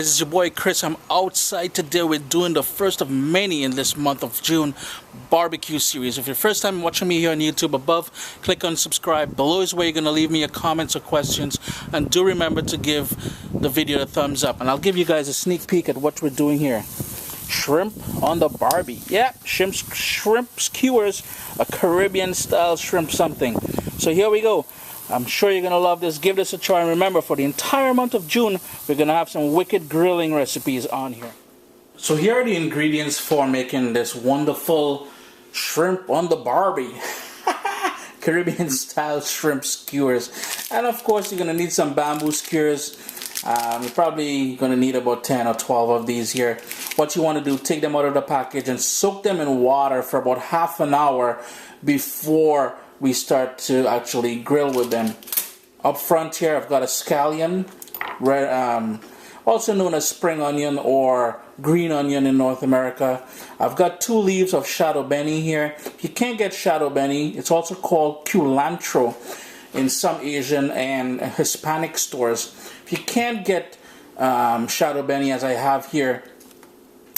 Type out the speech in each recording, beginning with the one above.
This is your boy Chris. I'm outside today. We're doing the first of many in this month of June barbecue series. If you're first time watching me here on YouTube, above, click on subscribe. Below is where you're going to leave me your comments or questions. And do remember to give the video a thumbs up. And I'll give you guys a sneak peek at what we're doing here. Shrimp on the barbie. Yeah, shrimp skewers, a Caribbean style shrimp something. So here we go. I'm sure you're going to love this. Give this a try. And remember, for the entire month of June, we're going to have some wicked grilling recipes on here. So here are the ingredients for making this wonderful shrimp on the barbie. Caribbean style shrimp skewers. And of course, you're going to need some bamboo skewers. You're probably going to need about 10 or 12 of these here. What you want to do, take them out of the package and soak them in water for about half an hour before we start to actually grill with them. Up front here, I've got a scallion, also known as spring onion or green onion in North America. I've got 2 leaves of shadow benny here. If you can't get shadow benny, it's also called culantro in some Asian and Hispanic stores. If you can't get shadow benny, as I have here,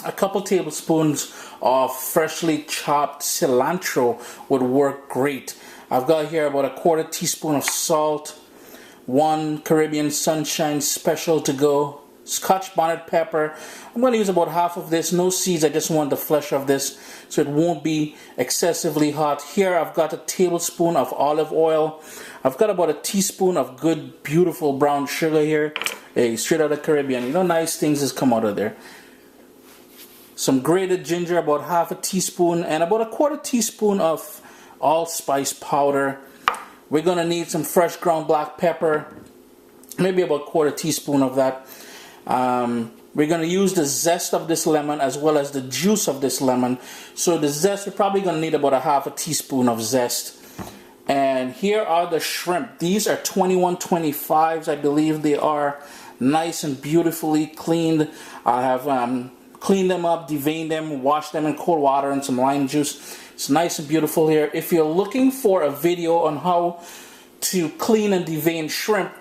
a couple tablespoons of freshly chopped cilantro would work great. I've got here about a 1/4 teaspoon of salt, 1 Caribbean Sunshine Special to go, Scotch bonnet pepper. I'm going to use about half of this, no seeds, I just want the flesh of this so it won't be excessively hot. Here I've got a tablespoon of olive oil. I've got about a teaspoon of good, beautiful brown sugar here. Hey, straight out of the Caribbean. You know, nice things just come out of there. Some grated ginger, about half a teaspoon, and about a 1/4 teaspoon of allspice powder. We're going to need some fresh ground black pepper, maybe about 1/4 teaspoon of that. We're going to use the zest of this lemon as well as the juice of this lemon. So the zest, we're probably going to need about a half a teaspoon of zest. And here are the shrimp. These are 2125s, I believe they are. Nice and beautifully cleaned. I have cleaned them up, deveined them, washed them in cold water and some lime juice. It's nice and beautiful here. If you're looking for a video on how to clean and devein shrimp,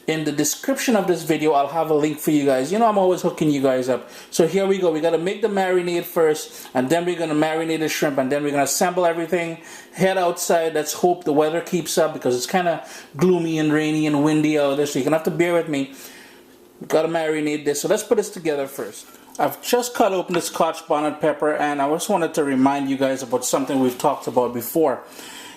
in the description of this video I'll have a link for you guys. You know, I'm always hooking you guys up. So here we go. We got to make the marinade first, and then we're going to marinate the shrimp, and then we're going to assemble everything, head outside. Let's hope the weather keeps up because it's kind of gloomy and rainy and windy out there, so you're going to have to bear with me. We've got to marinate this. So let's put this together first. I've just cut open the Scotch bonnet pepper, and I just wanted to remind you guys about something we've talked about before.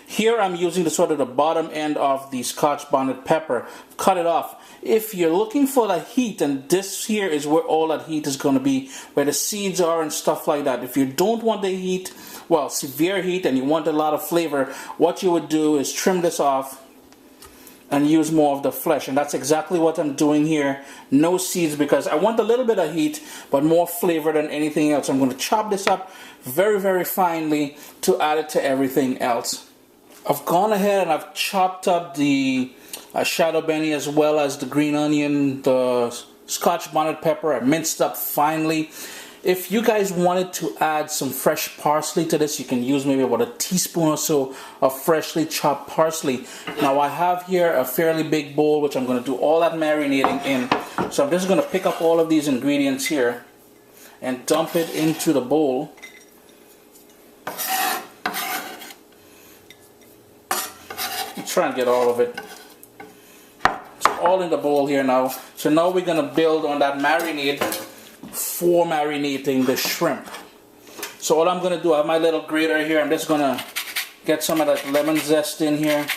Here I'm using the bottom end of the Scotch bonnet pepper. Cut it off. If you're looking for the heat, and this here is where all that heat is going to be, where the seeds are and stuff like that. If you don't want the heat, well, severe heat, and you want a lot of flavor, what you would do is trim this off and use more of the flesh. And that's exactly what I'm doing here. No seeds, because I want a little bit of heat but more flavor than anything else. I'm going to chop this up very, very finely to add it to everything else. I've gone ahead and I've chopped up the shadow benny as well as the green onion, the Scotch bonnet pepper. I minced up finely. If you guys wanted to add some fresh parsley to this, you can use maybe about a teaspoon or so of freshly chopped parsley. Now I have here a fairly big bowl which I'm going to do all that marinating in. So I'm just going to pick up all of these ingredients here and dump it into the bowl. Try and get all of it. It's all in the bowl here now. So now we're going to build on that marinade for marinating the shrimp. So all I'm going to do, I have my little grater here. I'm just going to get some of that lemon zest in here.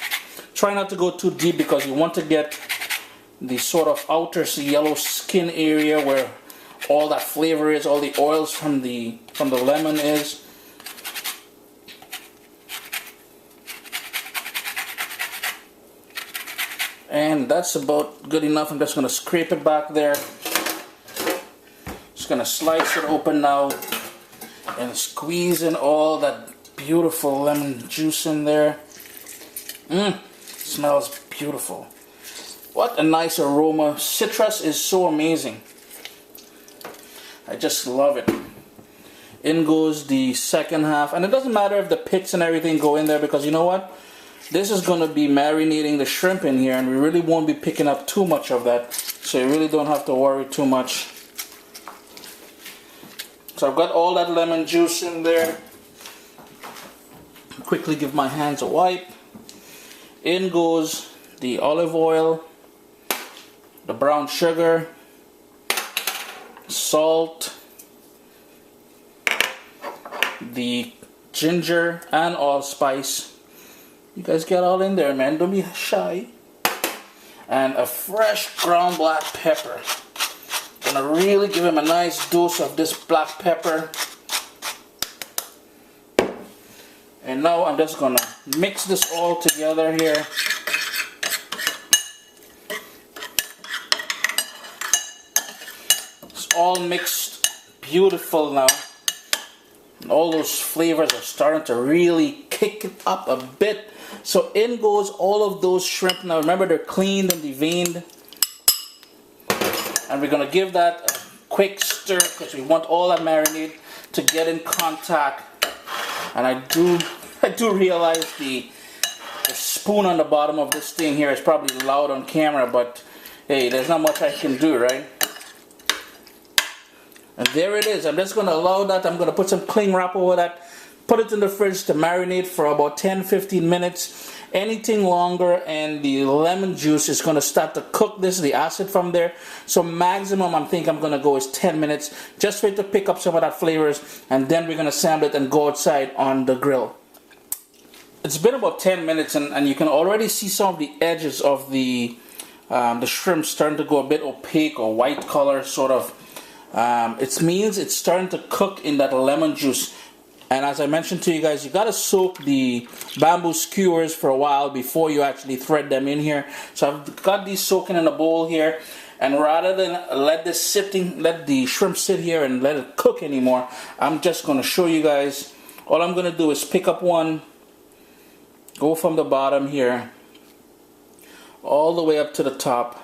Try not to go too deep because you want to get the sort of outer yellow skin area where all that flavor is, all the oils from the lemon is. And that's about good enough. I'm just going to scrape it back there. Just going to slice it open now and squeeze in all that beautiful lemon juice in there. Smells beautiful. What a nice aroma. Citrus is so amazing. I just love it. In goes the second half. And it doesn't matter if the pits and everything go in there, because you know what? This is going to be marinating the shrimp in here, and we really won't be picking up too much of that, so you really don't have to worry too much. So I've got all that lemon juice in there. Quickly give my hands a wipe. In goes the olive oil, the brown sugar, salt, the ginger and allspice. You guys get all in there, man. Don't be shy. And a fresh ground black pepper. Gonna really give him a nice dose of this black pepper. And now I'm just gonna mix this all together here. It's all mixed beautiful now. And all those flavors are starting to really kick it up a bit. So in goes all of those shrimp. Now remember, they're cleaned and deveined. And we're gonna give that a quick stir because we want all that marinade to get in contact. And I do realize the spoon on the bottom of this thing here is probably loud on camera, but hey, there's not much I can do, right? And there it is. I'm just going to allow that. I'm going to put some cling wrap over that. Put it in the fridge to marinate for about 10-15 minutes. Anything longer and the lemon juice is going to start to cook this, the acid from there. So maximum I think I'm going to go is 10 minutes. Just for it to pick up some of that flavors. And then we're going to sample it and go outside on the grill. It's been about 10 minutes and you can already see some of the edges of the shrimp starting to go a bit opaque or white color sort of. It means it's starting to cook in that lemon juice. And as I mentioned to you guys, you got to soak the bamboo skewers for a while before you actually thread them in here. So I've got these soaking in a bowl here. And rather than let the shrimp sit here and let it cook anymore, I'm just going to show you guys. All I'm going to do is pick up one, go from the bottom here, all the way up to the top.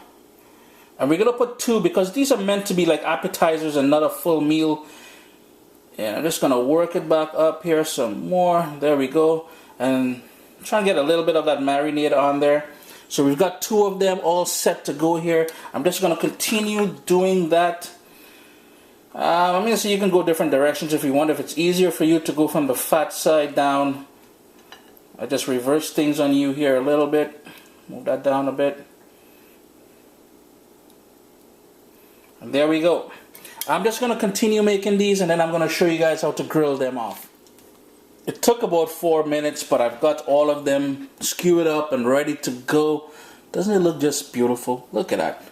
And we're going to put two because these are meant to be like appetizers and not a full meal. And I'm just going to work it back up here some more. There we go. And try and get a little bit of that marinade on there. So we've got two of them all set to go here. I'm just going to continue doing that. I mean, so you can go different directions if you want. If it's easier for you to go from the fat side down, I just reverse things on you here a little bit. Move that down a bit. And there we go. I'm just going to continue making these and then I'm going to show you guys how to grill them off. It took about 4 minutes, but I've got all of them skewered up and ready to go. Doesn't it look just beautiful? Look at that.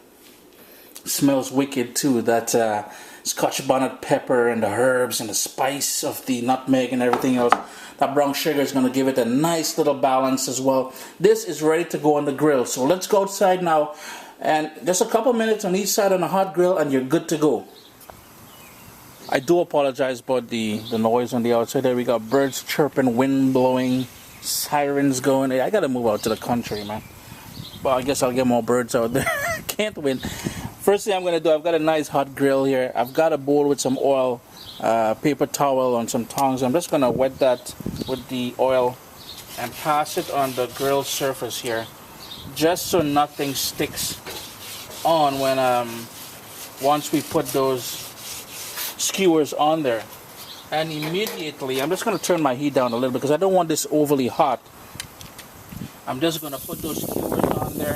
It smells wicked too. That scotch bonnet pepper and the herbs and the spice of the nutmeg and everything else. That brown sugar is going to give it a nice little balance as well. This is ready to go on the grill. So let's go outside now. And just a couple minutes on each side on a hot grill and you're good to go. I do apologize about the noise on the outside there. We got birds chirping, wind blowing, sirens going. Hey, I gotta move out to the country, man. But I guess I'll get more birds out there. Can't win. First thing I'm gonna do, I've got a nice hot grill here. I've got a bowl with some oil, paper towel and some tongs. I'm just gonna wet that with the oil and pass it on the grill surface here, just so nothing sticks on when once we put those skewers on there. And immediately I'm just going to turn my heat down a little because I don't want this overly hot. I'm just going to put those skewers on there.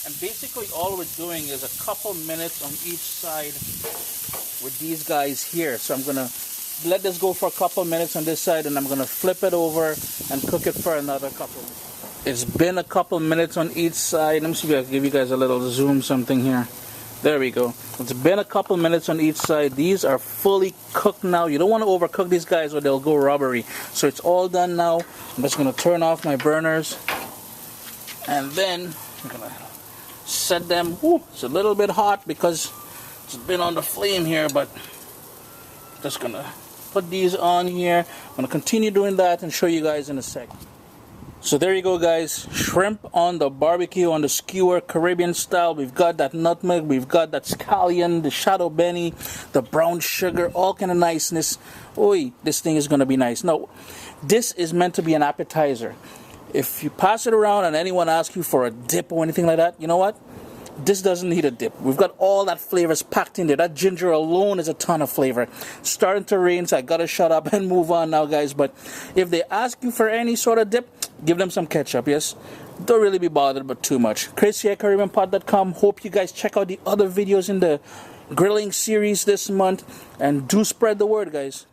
And basically all we're doing is a couple minutes on each side with these guys here. So I'm going to let this go for a couple minutes on this side and I'm going to flip it over and cook it for another couple minutes. It's been a couple minutes on each side. Let me see if I can give you guys a little zoom something here. There we go. It's been a couple minutes on each side. These are fully cooked now. You don't want to overcook these guys or they'll go rubbery. So it's all done now. I'm just going to turn off my burners and then I'm going to set them. Ooh, it's a little bit hot because it's been on the flame here, but just going to put these on here. I'm going to continue doing that and show you guys in a sec. So there you go, guys. Shrimp on the barbecue on the skewer, Caribbean style. We've got that nutmeg, we've got that scallion, the shadow benny, the brown sugar, all kind of niceness. Oi, this thing is going to be nice. Now, this is meant to be an appetizer. If you pass it around and anyone asks you for a dip or anything like that, you know what? This doesn't need a dip. We've got all that flavors packed in there. That ginger alone is a ton of flavor. Starting to rain, so I gotta shut up and move on now, guys. But if they ask you for any sort of dip, give them some ketchup, yes? Don't really be bothered but too much. CrazyCaribbeanPot.com. Hope you guys check out the other videos in the grilling series this month. And do spread the word, guys.